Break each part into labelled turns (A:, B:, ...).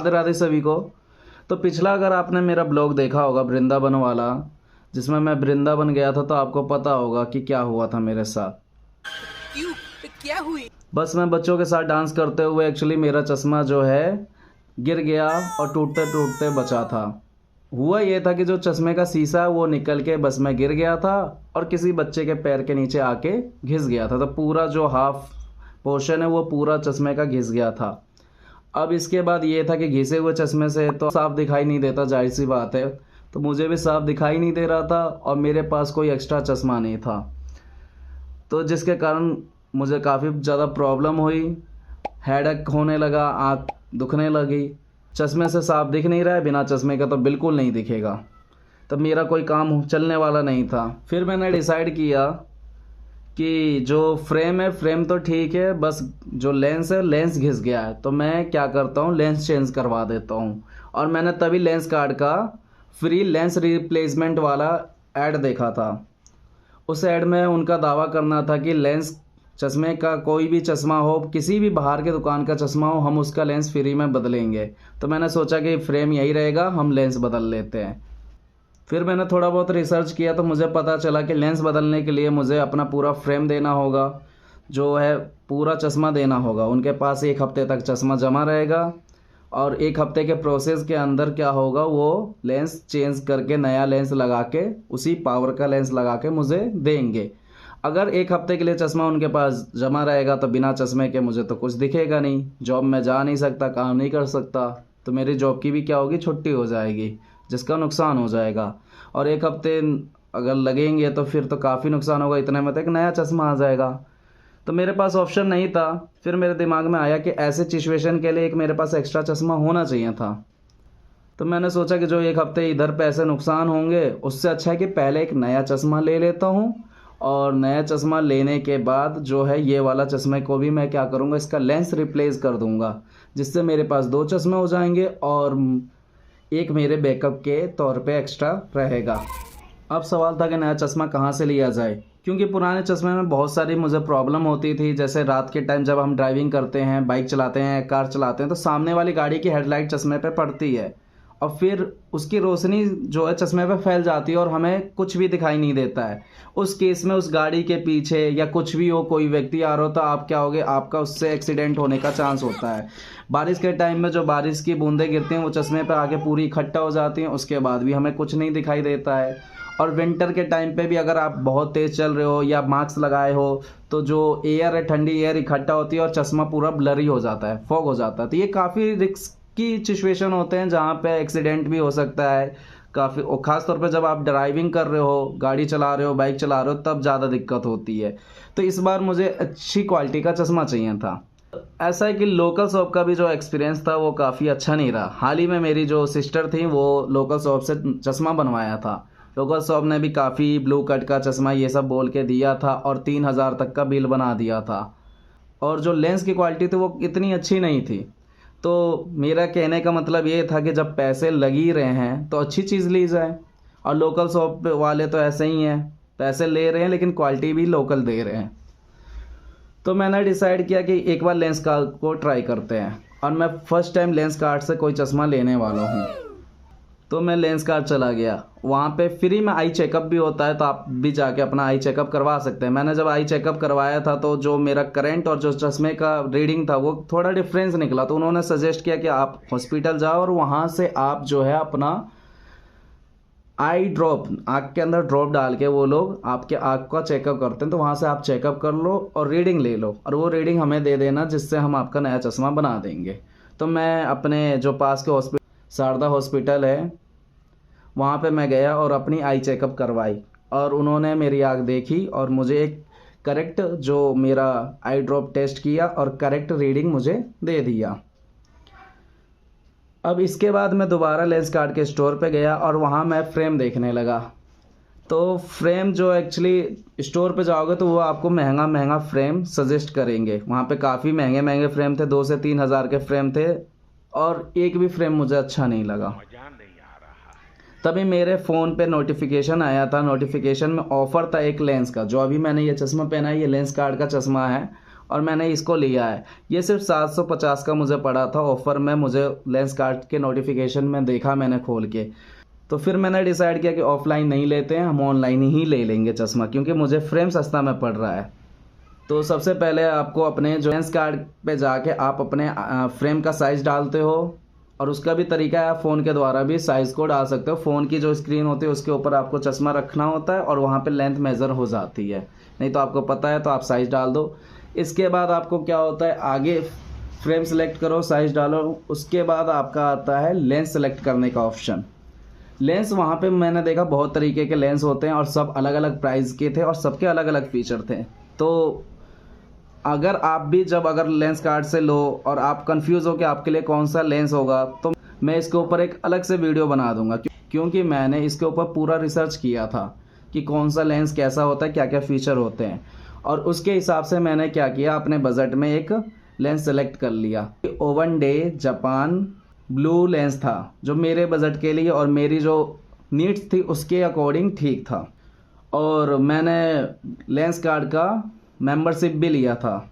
A: राधे राधे सभी को। तो पिछला अगर आपने मेरा ब्लॉग देखा होगा वृंदावन वाला, जिसमें मैं वृंदावन गया था, तो आपको पता होगा कि क्या हुआ था मेरे साथ।
B: क्यों? क्या हुई?
A: बस मैं बच्चों के साथ डांस करते हुए एक्चुअली मेरा चश्मा जो है गिर गया और टूटते टूटते बचा था। हुआ ये था कि जो चश्मे का शीशा वो निकल के बस में गिर गया था और किसी बच्चे के पैर के नीचे आके घिस गया था। तो पूरा जो हाफ पोर्शन है वो पूरा चश्मे का घिस गया था। अब इसके बाद ये था कि घिसे हुए चश्मे से तो साफ दिखाई नहीं देता, जाहिर सी बात है। तो मुझे भी साफ दिखाई नहीं दे रहा था और मेरे पास कोई एक्स्ट्रा चश्मा नहीं था, तो जिसके कारण मुझे काफ़ी ज़्यादा प्रॉब्लम हुई। हेडेक होने लगा, आँख दुखने लगी। चश्मे से साफ दिख नहीं रहा है, बिना चश्मे का तो बिल्कुल नहीं दिखेगा। तब मेरा कोई काम चलने वाला नहीं था। फिर मैंने डिसाइड किया कि जो फ्रेम है, फ्रेम तो ठीक है, बस जो लेंस है, लेंस घिस गया है। तो मैं क्या करता हूँ, लेंस चेंज करवा देता हूँ। और मैंने तभी लेंस कार्ड का फ्री लेंस रिप्लेसमेंट वाला ऐड देखा था। उस ऐड में उनका दावा करना था कि लेंस चश्मे का कोई भी चश्मा हो, किसी भी बाहर के दुकान का चश्मा हो, हम उसका लेंस फ्री में बदलेंगे। तो मैंने सोचा कि फ्रेम यही रहेगा, हम लेंस बदल लेते हैं। फिर मैंने थोड़ा बहुत रिसर्च किया तो मुझे पता चला कि लेंस बदलने के लिए मुझे अपना पूरा फ्रेम देना होगा, जो है पूरा चश्मा देना होगा। उनके पास 1 हफ्ते तक चश्मा जमा रहेगा और 1 हफ्ते के प्रोसेस के अंदर क्या होगा, वो लेंस चेंज करके नया लेंस लगा के, उसी पावर का लेंस लगा के मुझे देंगे। अगर 1 हफ्ते के लिए चश्मा उनके पास जमा रहेगा तो बिना चश्मे के मुझे तो कुछ दिखेगा नहीं, जॉब में जा नहीं सकता, काम नहीं कर सकता, तो मेरी जॉब की भी क्या होगी, छुट्टी हो जाएगी, जिसका नुकसान हो जाएगा। और 1 हफ्ते अगर लगेंगे तो फिर तो काफ़ी नुकसान होगा, इतने में तो एक नया चश्मा आ जाएगा। तो मेरे पास ऑप्शन नहीं था। फिर मेरे दिमाग में आया कि ऐसे सिचुएशन के लिए एक मेरे पास एक्स्ट्रा चश्मा होना चाहिए था। तो मैंने सोचा कि जो 1 हफ्ते इधर पैसे नुकसान होंगे, उससे अच्छा है कि पहले एक नया चश्मा ले लेता हूँ। और नया चश्मा लेने के बाद जो है ये वाला चश्मे को भी मैं क्या करूँगा, इसका लेंस रिप्लेस कर दूँगा, जिससे मेरे पास 2 चश्मे हो जाएंगे और एक मेरे बैकअप के तौर पे एक्स्ट्रा रहेगा। अब सवाल था कि नया चश्मा कहाँ से लिया जाए, क्योंकि पुराने चश्मे में बहुत सारी मुझे प्रॉब्लम होती थी। जैसे रात के टाइम जब हम ड्राइविंग करते हैं, बाइक चलाते हैं, कार चलाते हैं, तो सामने वाली गाड़ी की हेडलाइट चश्मे पे पड़ती है और फिर उसकी रोशनी जो है चश्मे पे फैल जाती है और हमें कुछ भी दिखाई नहीं देता है। उस केस में उस गाड़ी के पीछे या कुछ भी हो, कोई व्यक्ति आ रहा हो, तो आप क्या होगे, आपका उससे एक्सीडेंट होने का चांस होता है। बारिश के टाइम में जो बारिश की बूंदें गिरती हैं वो चश्मे पे आके पूरी इकट्ठा हो जाती हैं, उसके बाद भी हमें कुछ नहीं दिखाई देता है। और विंटर के टाइम पे भी अगर आप बहुत तेज़ चल रहे हो या मास्क लगाए हो, तो जो एयर है, ठंडी एयर इकट्ठा होती है और चश्मा पूरा ब्लरी हो जाता है, फॉग हो जाता है। तो ये काफ़ी रिस्क की सिचुएशन होते हैं जहाँ पे एक्सीडेंट भी हो सकता है काफ़ी, और ख़ास तौर पे जब आप ड्राइविंग कर रहे हो, गाड़ी चला रहे हो, बाइक चला रहे हो, तब ज़्यादा दिक्कत होती है। तो इस बार मुझे अच्छी क्वालिटी का चश्मा चाहिए था। ऐसा है कि लोकल शॉप का भी जो एक्सपीरियंस था वो काफ़ी अच्छा नहीं रहा। हाल ही में मेरी जो सिस्टर थी वो लोकल शॉप से चश्मा बनवाया था। लोकल शॉप ने भी काफ़ी ब्लू कट का चश्मा ये सब बोल के दिया था और 3000 तक का बिल बना दिया था। और जो लेंस की क्वालिटी थी वो इतनी अच्छी नहीं थी। तो मेरा कहने का मतलब ये था कि जब पैसे लग ही रहे हैं तो अच्छी चीज़ ली जाए। और लोकल शॉप वाले तो ऐसे ही हैं, पैसे ले रहे हैं लेकिन क्वालिटी भी लोकल दे रहे हैं। तो मैंने डिसाइड किया कि एक बार लेंस कार्ड को ट्राई करते हैं, और मैं फर्स्ट टाइम लेंस कार्ड से कोई चश्मा लेने वाला हूँ। तो मैं लेंस कार्ड चला गया, वहाँ पे फ्री में आई चेकअप भी होता है, तो आप भी जाके अपना आई चेकअप करवा सकते हैं। मैंने जब आई चेकअप करवाया था तो जो मेरा करंट और जो चश्मे का रीडिंग था वो थोड़ा डिफरेंस निकला। तो उन्होंने सजेस्ट किया कि आप हॉस्पिटल जाओ और वहाँ से आप जो है अपना आई ड्रॉप, आँख के अंदर ड्रॉप डाल के वो लोग आपके आँख का चेकअप करते हैं। तो वहाँ से आप चेकअप कर लो और रीडिंग ले लो, और वो रीडिंग हमें दे देना, जिससे हम आपका नया चश्मा बना देंगे। तो मैं अपने जो पास के हॉस्पिटल, शारदा हॉस्पिटल है, वहाँ पे मैं गया और अपनी आई चेकअप करवाई, और उन्होंने मेरी आँख देखी और मुझे एक करेक्ट जो मेरा आई ड्रॉप टेस्ट किया और करेक्ट रीडिंग मुझे दे दिया। अब इसके बाद मैं दोबारा लेंस कार्ड के स्टोर पे गया और वहाँ मैं फ्रेम देखने लगा। तो फ्रेम जो एक्चुअली स्टोर पे जाओगे तो वो आपको महंगा महंगा फ्रेम सजेस्ट करेंगे। वहाँ पे काफ़ी महंगे महंगे फ्रेम थे, 2 से 3 हज़ार के फ्रेम थे, और एक भी फ्रेम मुझे अच्छा नहीं लगा। तभी मेरे फ़ोन पे नोटिफिकेशन आया था। नोटिफिकेशन में ऑफ़र था एक लेंस का, जो अभी मैंने ये चश्मा पहना है, ये लेंस कार्ड का चश्मा है, और मैंने इसको लिया है। ये सिर्फ 750 का मुझे पड़ा था ऑफ़र में, मुझे लेंस कार्ड के नोटिफिकेशन में देखा मैंने खोल के। तो फिर मैंने डिसाइड किया कि ऑफ़लाइन नहीं लेते हैं, हम ऑनलाइन ही ले लेंगे चश्मा, क्योंकि मुझे फ्रेम सस्ता में पड़ रहा है। तो सबसे पहले आपको अपने जो लेंस कार्ड पे जाके आप अपने फ्रेम का साइज़ डालते हो, और उसका भी तरीका है, आप फ़ोन के द्वारा भी साइज़ को डाल सकते हो। फ़ोन की जो स्क्रीन होती है उसके ऊपर आपको चश्मा रखना होता है और वहाँ पे लेंथ मेज़र हो जाती है, नहीं तो आपको पता है तो आप साइज़ डाल दो। इसके बाद आपको क्या होता है, आगे फ्रेम सेलेक्ट करो, साइज़ डालो, उसके बाद आपका आता है लेंस सेलेक्ट करने का ऑप्शन। लेंस वहाँ पे मैंने देखा बहुत तरीके के लेंस होते हैं और सब अलग अलग प्राइस के थे और सबके अलग अलग फ़ीचर थे। तो अगर आप भी अगर लेंस कार्ड से लो और आप कंफ्यूज हो कि आपके लिए कौन सा लेंस होगा, तो मैं इसके ऊपर एक अलग से वीडियो बना दूंगा, क्योंकि मैंने इसके ऊपर पूरा रिसर्च किया था कि कौन सा लेंस कैसा होता है, क्या क्या फ़ीचर होते हैं, और उसके हिसाब से मैंने क्या किया, अपने बजट में एक लेंस सेलेक्ट कर लिया। Oven day Japan blue lens था जो मेरे बजट के लिए और मेरी जो नीड्स थी उसके अकॉर्डिंग ठीक था। और मैंने लेंस कार्ड का मेंबरशिप भी लिया था,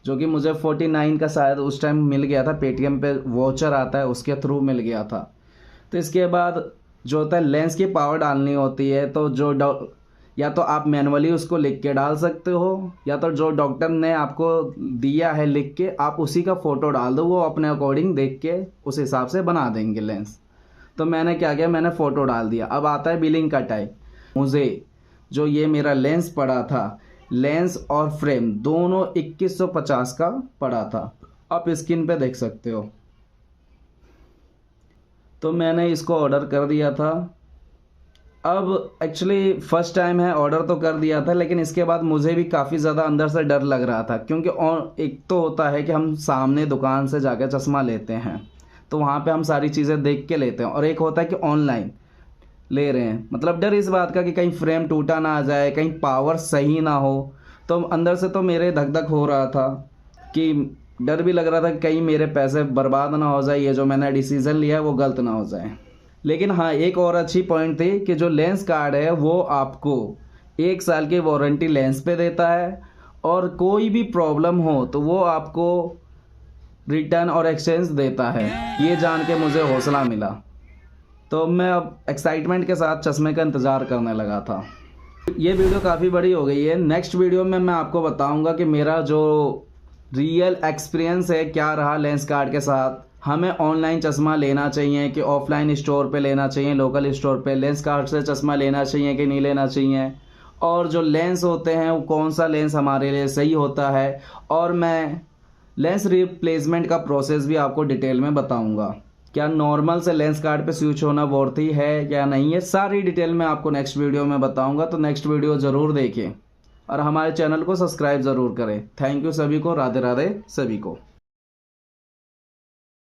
A: जो कि मुझे 49 का शायद उस टाइम मिल गया था, पेटीएम पे वॉचर आता है उसके थ्रू मिल गया था। तो इसके बाद जो होता है, लेंस की पावर डालनी होती है, तो या तो आप मैनुअली उसको लिख के डाल सकते हो, या तो जो डॉक्टर ने आपको दिया है लिख के आप उसी का फ़ोटो डाल दो, वो अपने अकॉर्डिंग देख के उस हिसाब से बना देंगे लेंस। तो मैंने क्या किया, मैंने फ़ोटो डाल दिया। अब आता है बिलिंग का टाइप। मुझे जो ये मेरा लेंस पड़ा था, लेंस और फ्रेम दोनों 2150 का पड़ा था, आप स्क्रीन पे देख सकते हो। तो मैंने इसको ऑर्डर कर दिया था। अब एक्चुअली फ़र्स्ट टाइम है, ऑर्डर तो कर दिया था, लेकिन इसके बाद मुझे भी काफ़ी ज़्यादा अंदर से डर लग रहा था, क्योंकि एक तो होता है कि हम सामने दुकान से जाकर चश्मा लेते हैं तो वहाँ पे हम सारी चीज़ें देख के लेते हैं, और एक होता है कि ऑनलाइन ले रहे हैं, मतलब डर इस बात का कि कहीं फ्रेम टूटा ना आ जाए, कहीं पावर सही ना हो। तो अंदर से तो मेरे धक धक हो रहा था, कि डर भी लग रहा था कि कहीं मेरे पैसे बर्बाद ना हो जाए, ये जो मैंने डिसीज़न लिया है वो गलत ना हो जाए। लेकिन हाँ, एक और अच्छी पॉइंट थी कि जो लेंस कार्ड है वो आपको 1 साल की वारंटी लेंस पे देता है, और कोई भी प्रॉब्लम हो तो वो आपको रिटर्न और एक्सचेंज देता है। ये जान के मुझे हौसला मिला, तो मैं अब एक्साइटमेंट के साथ चश्मे का इंतज़ार करने लगा था। ये वीडियो काफ़ी बड़ी हो गई है। नेक्स्ट वीडियो में मैं आपको बताऊंगा कि मेरा जो रियल एक्सपीरियंस है क्या रहा लेंस कार्ड के साथ। हमें ऑनलाइन चश्मा लेना चाहिए कि ऑफलाइन स्टोर पे लेना चाहिए, लोकल स्टोर पे लेंस कार्ड से चश्मा लेना चाहिए कि नहीं लेना चाहिए, और जो लेंस होते हैं वो कौन सा लेंस हमारे लिए सही होता है, और मैं लेंस रिप्लेसमेंट का प्रोसेस भी आपको डिटेल में बताऊंगा। क्या नॉर्मल से लेंस कार्ड पे स्विच होना वर्थी है या नहीं है, सारी डिटेल में आपको नेक्स्ट वीडियो में बताऊंगा। तो नेक्स्ट वीडियो ज़रूर देखें और हमारे चैनल को सब्सक्राइब ज़रूर करें। थैंक यू सभी को, राधे राधे सभी को।